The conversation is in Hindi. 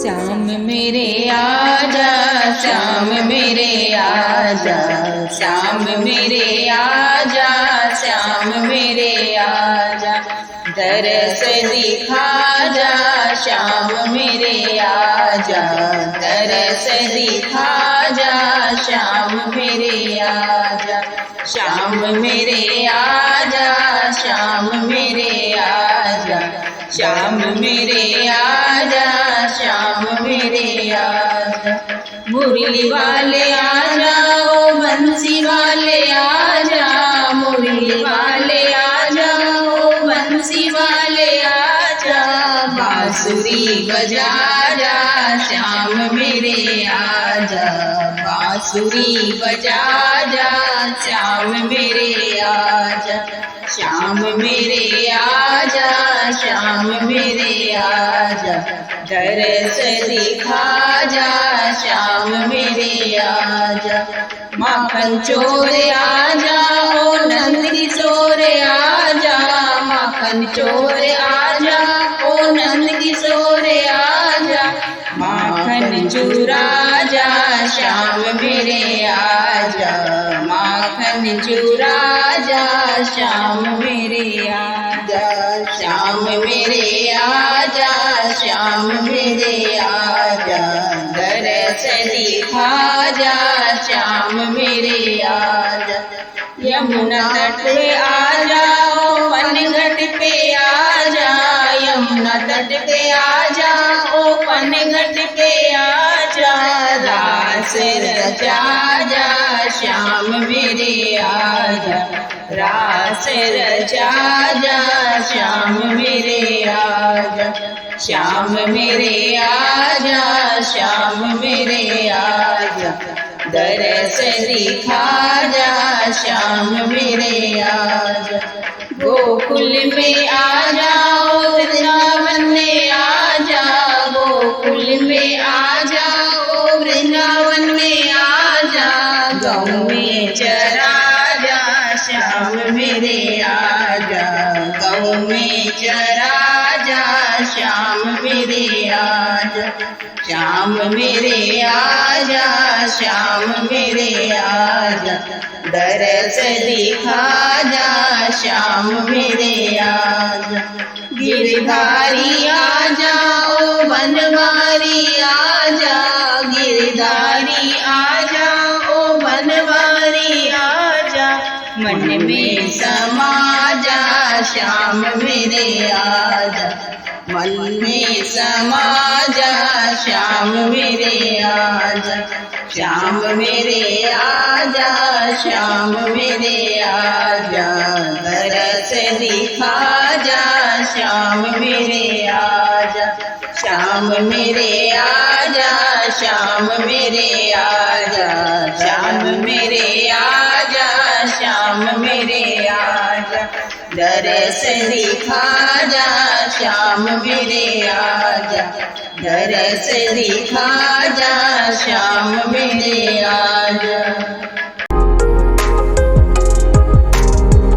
श्याम मेरे आजा, श्याम मेरे आजा, श्याम मेरे आजा, श्याम मेरे आजा, दरस दिखा जा, श्याम मेरे आजा, दरस दिखा जा, श्याम मेरे आजा, श्याम मेरे आजा, श्याम मेरे आजा, श्याम मेरे आजा, श्याम मेरे आजा, मुरली वाले आ जाओ, बंसी वाले आ जा, मुरली वाले आ जाओ, बंसी वाले आ जा, बांसुरी बजा जा, श्याम मेरे आजा, बांसुरी बजा जा, श्याम मेरे आजा, श्याम मेरे आजा, श्याम मेरे आजा, दरस दिखा जा, श्याम मेरे आजा, माखन चोर आ जाओ, नंद किशोर आ जा, माखन चोर आ जा, ओ नंद किशोर आ जा, माखन चुरा जा, श्याम मेरे आजा, माखन चुरा जा, श्याम मेरे आजा, श्याम मेरे आजा, श्याम मेरे आजा, दरस दिखा जा, श्याम मेरे आजा, यमुना तट पे आ जाओ, पनघट पे आ जा, यमुना तट पे आ जाओ, पनघट पे आ जा, रास रचा जा, श्याम मेरे आजा, रास रचा जा, श्याम मेरे आजा, श्याम मेरे आजा, श्याम मेरे आजा, दरस दिखा जा, श्याम मेरे आजा, गोकुल में आ जाओ, वृंदावन में आ जा, गोकुल में आ जाओ, वृंदावन में आ जा, गौ में चरा जा, श्याम मेरे आजा, गौ में चरा जा, श्याम मेरे आजा, श्याम मेरे आजा, श्याम मेरे आजा, दरस दिखा जा, श्याम मेरे आजा, गिरधारी आ जाओ, बनवारी आ जा, गिरधारी आ जाओ, बनवारी आ जा, मन में समा जा, श्याम मेरे आजा, मन में समा जा, श्याम मेरे आजा, श्याम मेरे आजा, श्याम मेरे आजा, दरस दिखा जा, श्याम मेरे आजा, श्याम मेरे आजा, श्याम मेरे आजा, श्याम मेरे आजा, श्याम मेरे आजा, दरस दिखा जा, श्याम मेरे आजा, दरस दिखा जा, श्याम मेरे आजा।